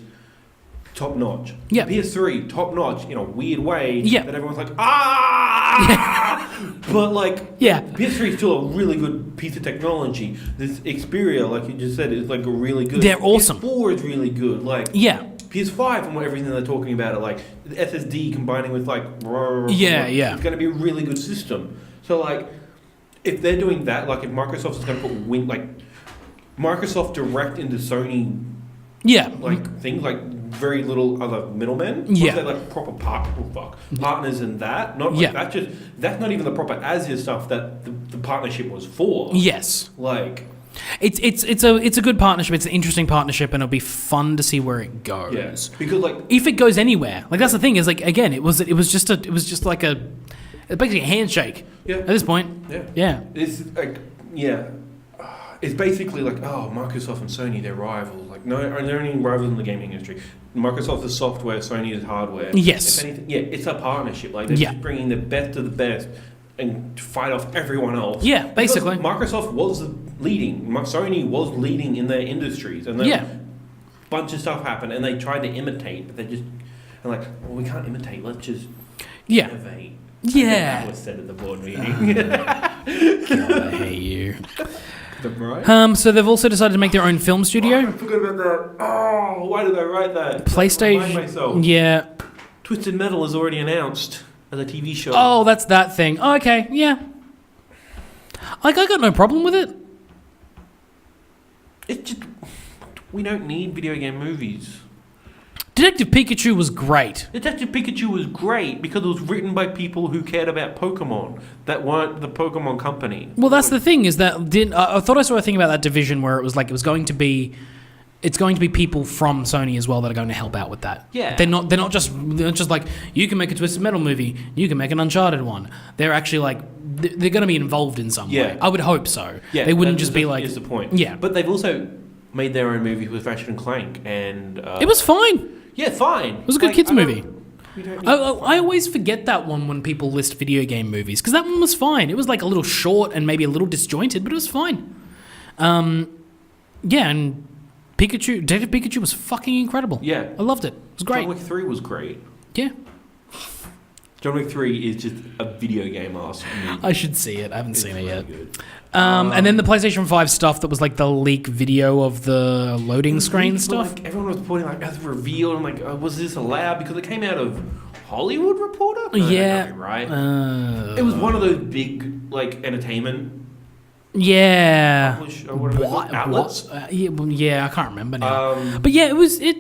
top notch. PS3, top notch in a weird way that everyone's like, but, like, PS3 is still a really good piece of technology. This Xperia, like you just said, is, like, a really good. They're awesome. PS4 is really good. Like, PS5 and everything they're talking about it, like the SSD combining with, like, it's going to be a really good system. So, like, if they're doing that, like, if Microsoft is going to put Microsoft direct into Sony, like, things like very little other middlemen. They're, like, proper partners in that. Not like that. That's not even the proper Azure stuff that the partnership was for. Like, it's a good partnership. It's an interesting partnership, and it'll be fun to see where it goes. Because, like, if it goes anywhere, like, that's the thing is, like, again, it was just like it's basically a handshake. At this point. It's like it's basically like, oh, Microsoft and Sony, they're rivals. Like, no, they're only rivals in the gaming industry. Microsoft is software, Sony is hardware. Yes. If anything, it's a partnership. Like, they're just bringing the best of the best and fight off everyone else. Basically. Because Microsoft was leading. Sony was leading in their industries. And then a bunch of stuff happened, and they tried to imitate, but they're like, well, we can't imitate. Let's just innovate. That was said at the board meeting. God, I hate you. Right? So they've also decided to make their own film studio. I forgot about that. Oh, why did I write that? PlayStation. Yeah. Twisted Metal is already announced as a TV show. Oh, that's that thing. Oh, okay, yeah. Like, I got no problem with it. It's just, we don't need video game movies. Detective Pikachu was great. Detective Pikachu was great because it was written by people who cared about Pokemon that weren't the Pokemon company. Well, that's the thing is that I thought I saw a thing about that division where it was like it's going to be people from Sony as well that are going to help out with that. They're not just like, you can make a Twisted Metal movie, you can make an Uncharted one. They're actually like they're going to be involved in some way. I would hope so. They wouldn't just be like. Is the point? But they've also made their own movie with Ratchet and Clank, and it was fine. Yeah, fine. It was a good kids movie. I always forget that one when people list video game movies, because that one was fine. It was like a little short and maybe a little disjointed, but it was fine. And Detective Pikachu was fucking incredible. I loved it. It was great. John Wick 3 was great. Yeah. John Wick 3 is just a video game ass. I should see it. I haven't seen it yet. Good. And then the PlayStation 5 stuff that was like the leak video of the loading screen stuff. Like, everyone was pointing like as a reveal. I'm like, was this allowed? Because it came out of Hollywood Reporter. Yeah, right. It was one of those big like entertainment. Yeah. Outlets. Yeah, I can't remember now. But yeah, it was. Yeah.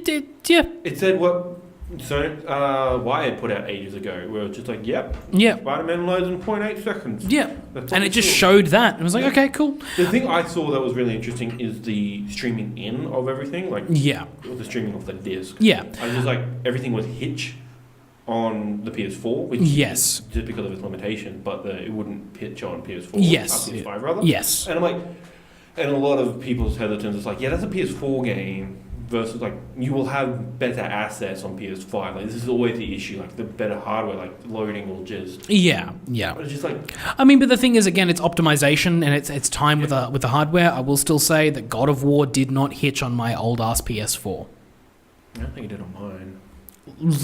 It said what. So, Wired put out ages ago, where it was just like, yep, Spider-Man loads in 0.8 seconds. Yeah, and it just showed that. It was like, okay, cool. The thing I saw that was really interesting is the streaming in of everything, like the streaming of the disc. Yeah, I was just like, everything was hitch on the PS4, which is just because of its limitation, but it wouldn't pitch on PS4. PS5 rather. Yes, and I'm like, and a lot of people's hesitance is like, yeah, that's a PS4 game. Versus, like, you will have better assets on PS5. Like, this is always the issue. Like, the better hardware, like, loading will just... Yeah. But it's just like... I mean, but the thing is, again, it's optimization and it's time with the hardware. I will still say that God of War did not hitch on my old-ass PS4. I don't think it did on mine.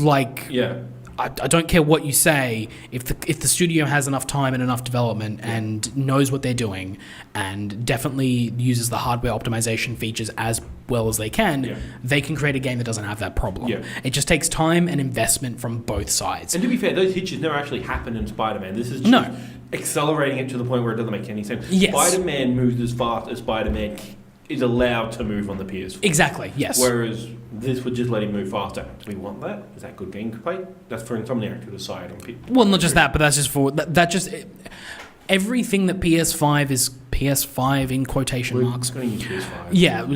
Like... Yeah. I don't care what you say. If the studio has enough time and enough development and knows what they're doing and definitely uses the hardware optimization features as well as they can, they can create a game that doesn't have that problem. Yeah. It just takes time and investment from both sides. And to be fair, those hitches never actually happened in Spider-Man. This is just accelerating it to the point where it doesn't make any sense. Yes. Spider-Man moves as fast as Spider-Man is allowed to move on the PS4. Exactly, yes. Whereas this would just let him move faster. Do we want that? Is that good gameplay? That's for Insomniac to decide on people. Well, not just that, but that's just for... That just... Everything that PS5 is... PS5 in quotation marks. We're going to use PS5. Yeah,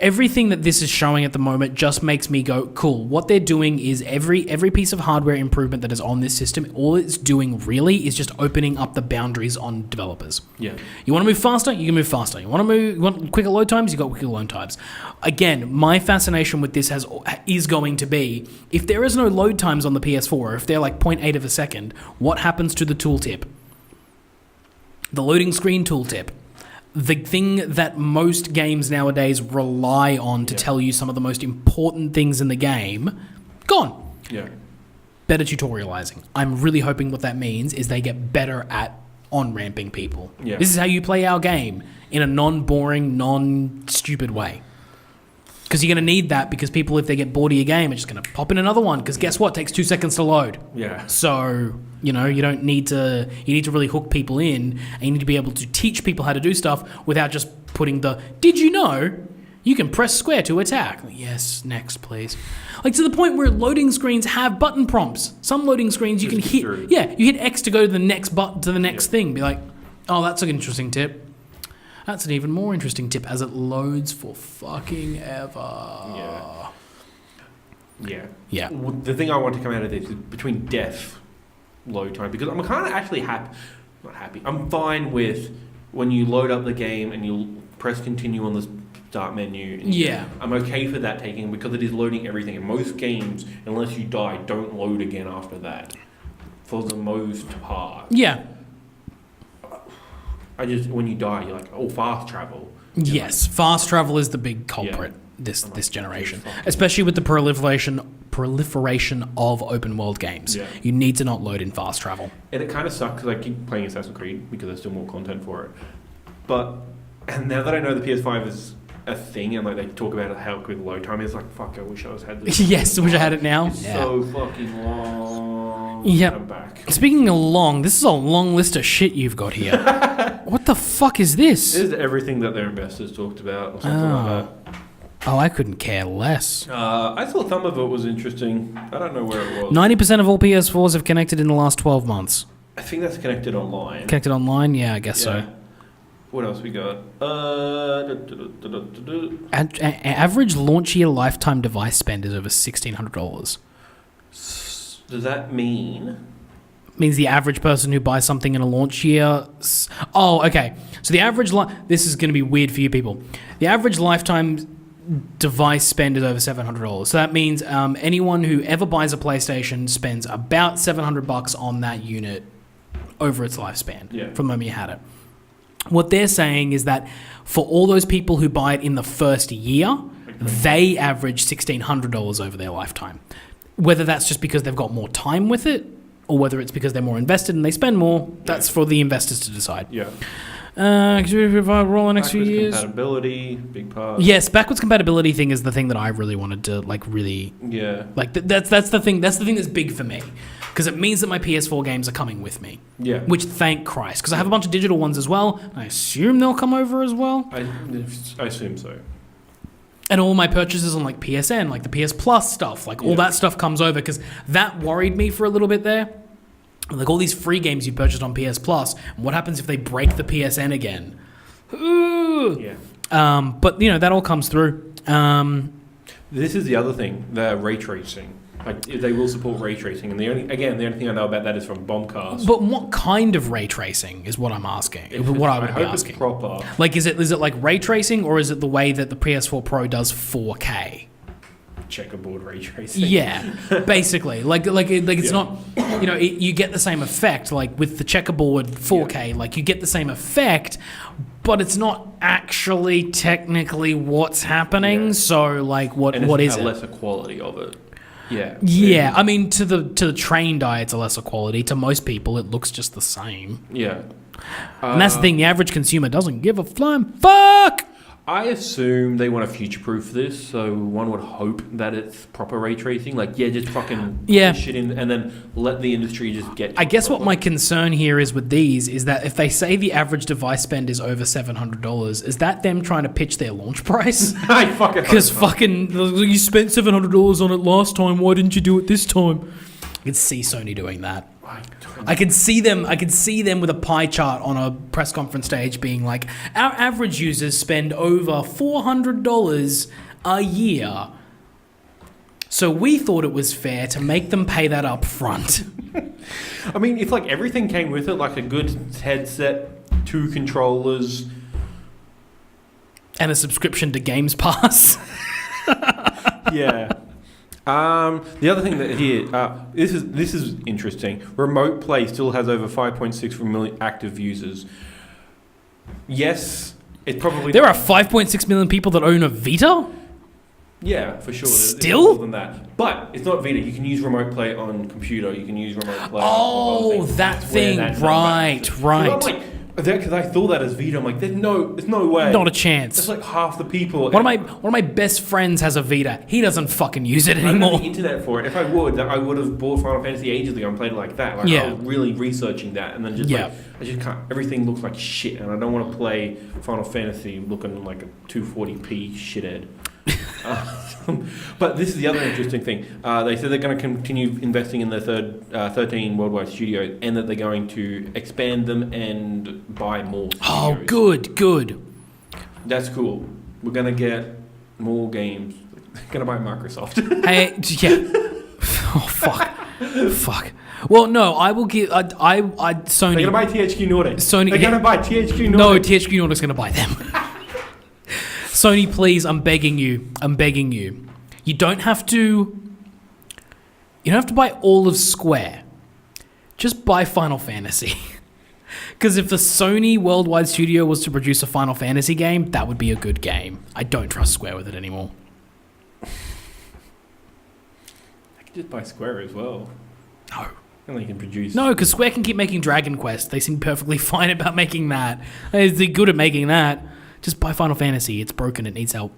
everything that this is showing at the moment just makes me go, cool. What they're doing is every piece of hardware improvement that is on this system, all it's doing really is just opening up the boundaries on developers. Yeah. You want to move faster? You can move faster. You want quicker load times? You got quicker load times. Again, my fascination with this is going to be, if there is no load times on the PS4, or if they're like 0.8 of a second, what happens to the tooltip? The loading screen tooltip. The thing that most games nowadays rely on to tell you some of the most important things in the game, gone. Yeah. Better tutorializing. I'm really hoping what that means is they get better at on-ramping people. Yeah. This is how you play our game in a non-boring, non-stupid way. Because you're going to need that, because people, if they get bored of your game, are just going to pop in another one. Because guess what? It takes 2 seconds to load. Yeah. So, you don't need to... You need to really hook people in, and you need to be able to teach people how to do stuff without just putting the, did you know you can press square to attack? Yes, next, please. Like, to the point where loading screens have button prompts. Some loading screens you can hit... Through. Yeah, you hit X to go to the next button, to the next thing. Be like, oh, that's an interesting tip. That's an even more interesting tip as it loads for fucking ever. Yeah. Yeah. The thing I want to come out of this is between death load time, because I'm kind of actually happy. Not happy. I'm fine with when you load up the game and you press continue on the start menu. I'm okay for that taking, because it is loading everything. In most games, unless you die, don't load again after that. For the most part. Yeah. When you die, you're like, oh, fast travel. Yes, fast travel is the big culprit this generation, especially with the proliferation of open world games. Yeah. You need to not load in fast travel. And it kind of sucks because I keep playing Assassin's Creed because there's still more content for it. And now that I know the PS5 is a thing and like they talk about how quick load time is, like, fuck, I wish I had this. Yes, I wish I had it now. It's so fucking long. Yep. I'm back. Speaking of long, this is a long list of shit you've got here. What the fuck is this? This is everything that their investors talked about or something like that. Oh, I couldn't care less. I thought some of it was interesting. I don't know where it was. 90% of all PS4s have connected in the last 12 months. I think that's connected online. Connected online? Yeah, I guess so. What else we got? Average launch year lifetime device spend is over $1,600. Does that mean? Means the average person who buys something in a launch year... Oh, okay. So the average... This is going to be weird for you people. The average lifetime device spend is over $700. So that means anyone who ever buys a PlayStation spends about $700 on that unit over its lifespan from the moment you had it. What they're saying is that for all those people who buy it in the first year, they average $1,600 over their lifetime. Whether that's just because they've got more time with it, or whether it's because they're more invested and they spend more, that's for the investors to decide. Yeah. Could you provide roll the next few years? Compatibility, big part. Yes, backwards compatibility thing is the thing that I really wanted to really. Yeah. Like that's the thing. That's the thing that's big for me, because it means that my PS4 games are coming with me. Yeah. Which, thank Christ, because I have a bunch of digital ones as well. I assume they'll come over as well. I assume so. And all my purchases on like PSN, like the PS Plus stuff, like all that stuff comes over, because that worried me for a little bit there. Like all these free games you purchased on PS Plus, and what happens if they break the PSN again? Ooh. Yeah. But that all comes through. This is the other thing, the ray tracing. Like they will support ray tracing, and the only thing I know about that is from Bombcast. But what kind of ray tracing is what I'm asking? What I would be asking. It's proper. Like, is it like ray tracing, or is it the way that the PS4 Pro does 4K? Checkerboard ray tracing. Yeah, basically, like it's not, you get the same effect like with the checkerboard 4K, like you get the same effect, but it's not actually technically what's happening. Yeah. So like, what is it? Lesser quality of it. Yeah. Yeah, I mean, to the trained eye, it's a lesser quality. To most people, it looks just the same. Yeah. And that's the thing. The average consumer doesn't give a flying fuck. I assume they want to future-proof this, so one would hope that it's proper ray tracing. Like, just fucking put shit in, and then let the industry just get. I guess what my concern here is with these is that if they say the average device spend is over $700, is that them trying to pitch their launch price? I fucking because you spent $700 on it last time. Why didn't you do it this time? I could see Sony doing that. I could see them with a pie chart on a press conference stage being like, our average users spend over $400 a year. So we thought it was fair to make them pay that up front. I mean, if like everything came with it, like a good headset, 2 controllers, and a subscription to Games Pass. Yeah. The other thing that here, this is interesting. Remote Play still has over 5.6 million active users. Yes, it's probably there are 5.6 million people that own a Vita. Yeah, for sure. Still? There's more than that, but it's not Vita. You can use Remote Play on computer. You can use Remote Play. Oh, that thing, right. Because I thought that as Vita, I'm like, there's no way. Not a chance. That's like half the people. One of my best friends has a Vita. He doesn't fucking use it anymore. I don't have the internet for it. If I would have bought Final Fantasy ages ago and played it like that. Like I was really researching that, and then just I just can't. Everything looks like shit, and I don't want to play Final Fantasy looking like a 240p shithead. But this is the other interesting thing. They said they're going to continue investing in their 13 worldwide studios, and that they're going to expand them and buy more studios. Oh, good. That's cool. We're going to get more games. They're going to buy Microsoft. Hey, yeah. Oh, fuck. Well, no, I will give... Sony... They're going to buy THQ Nordic. They're going to buy THQ Nordic. No, THQ Nordic's going to buy them. Sony, please, I'm begging you. You don't have to buy all of Square. Just buy Final Fantasy. Because if the Sony worldwide studio was to produce a Final Fantasy game, that would be a good game. I don't trust Square with it anymore. I could just buy Square as well. No. And they can produce... No, because Square can keep making Dragon Quest. They seem perfectly fine about making that. They're good at making that. Just buy Final Fantasy. It's broken. It needs help.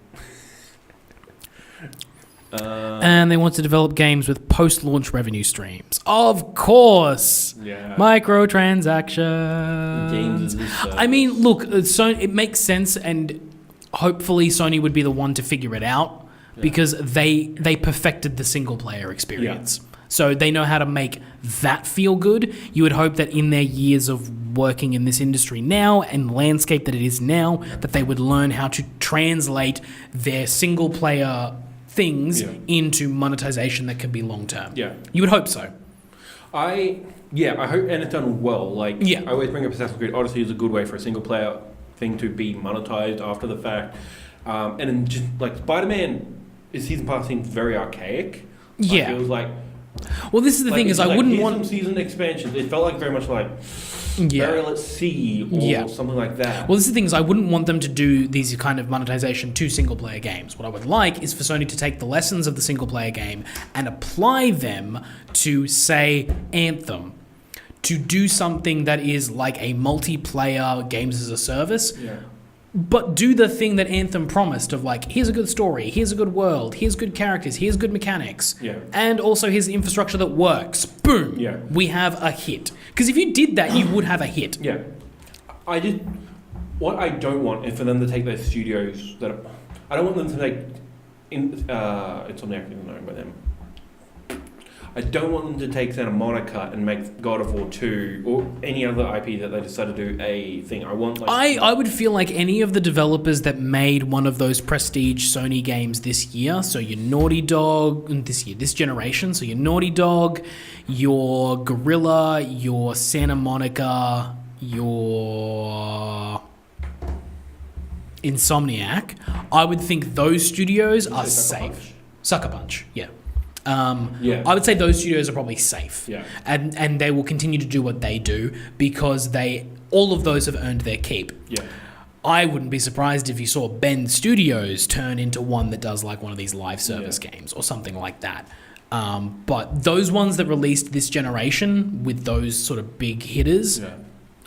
And they want to develop games with post-launch revenue streams. Of course. Yeah. Microtransactions. Games I mean, look, it makes sense, and hopefully Sony would be the one to figure it out because they perfected the single-player experience. Yeah. So they know how to make that feel good. You would hope that in their years of working in this industry now and landscape that it is now, that they would learn how to translate their single-player things into monetization that can be long-term. Yeah. You would hope so. I hope, and it's done well. I always bring up Assassin's Creed Odyssey as a good way for a single-player thing to be monetized after the fact. And then just, like, Spider-Man, his season pass seemed very archaic. It was like... Well, this is the thing is I wouldn't want... some season expansions. It felt like very much like... Burial at Sea or something like that. Well, this is the thing is I wouldn't want them to do these kind of monetization to single-player games. What I would like is for Sony to take the lessons of the single-player game and apply them to, say, Anthem. To do something that is like a multiplayer games as a service, but do the thing that Anthem promised of like, here's a good story, here's a good world, here's good characters, here's good mechanics, and also here's the infrastructure that works. Boom! We have a hit. Because if you did that, you would have a hit. What I don't want is for them to take those studios that I don't want them to make Insomniac didn't know by them. I don't want them to take Santa Monica and make God of War 2 or any other IP that they decide to do a thing. I want I would feel like any of the developers that made one of those prestige Sony games this year, so your Naughty Dog, this generation, so your Naughty Dog, your Guerrilla, your Santa Monica, your Insomniac, I would think those studios are safe. Sucker Punch, I would say those studios are probably safe, and they will continue to do what they do because all of those have earned their keep. I wouldn't be surprised if you saw Bend Studios turn into one that does like one of these live service games or something like that. But those ones that released this generation with those sort of big hitters,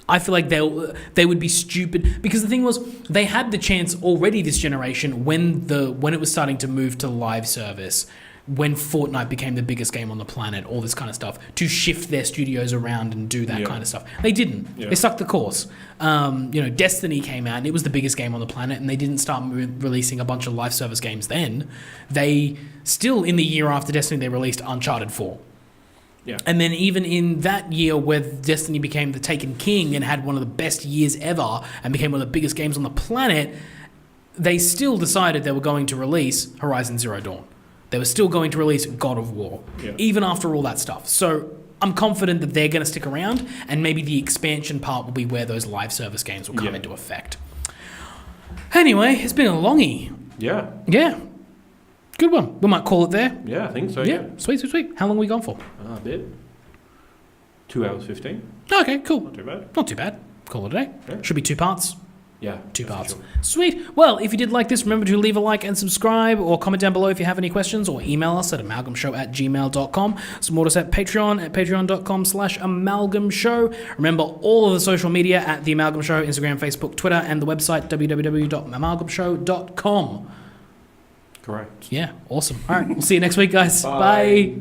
I feel like they would be stupid because the thing was they had the chance already this generation when it was starting to move to live service. When Fortnite became the biggest game on the planet, all this kind of stuff, to shift their studios around and do that kind of stuff. They didn't. They stuck the course. Destiny came out and it was the biggest game on the planet and they didn't start releasing a bunch of live service games then. They still, in the year after Destiny, they released Uncharted 4. And then even in that year where Destiny became the Taken King and had one of the best years ever and became one of the biggest games on the planet, they still decided they were going to release Horizon Zero Dawn. They were still going to release God of War, even after all that stuff. So I'm confident that they're going to stick around, and maybe the expansion part will be where those live service games will come into effect. Anyway, it's been a longie. Yeah. Good one. We might call it there. Yeah, I think so. Sweet. How long are we gone for? A bit. 2 hours 15. Okay, cool. Not too bad. Call it a day. Should be 2 parts. Yeah. 2 parts. Sure. Sweet. Well, if you did like this, remember to leave a like and subscribe or comment down below if you have any questions or email us at amalgamshow@gmail.com. Support us at Patreon at patreon.com/amalgamshow. Remember all of the social media at The Amalgam Show, Instagram, Facebook, Twitter, and the website www.amalgamshow.com. Correct. Yeah, awesome. All right, we'll see you next week, guys. Bye.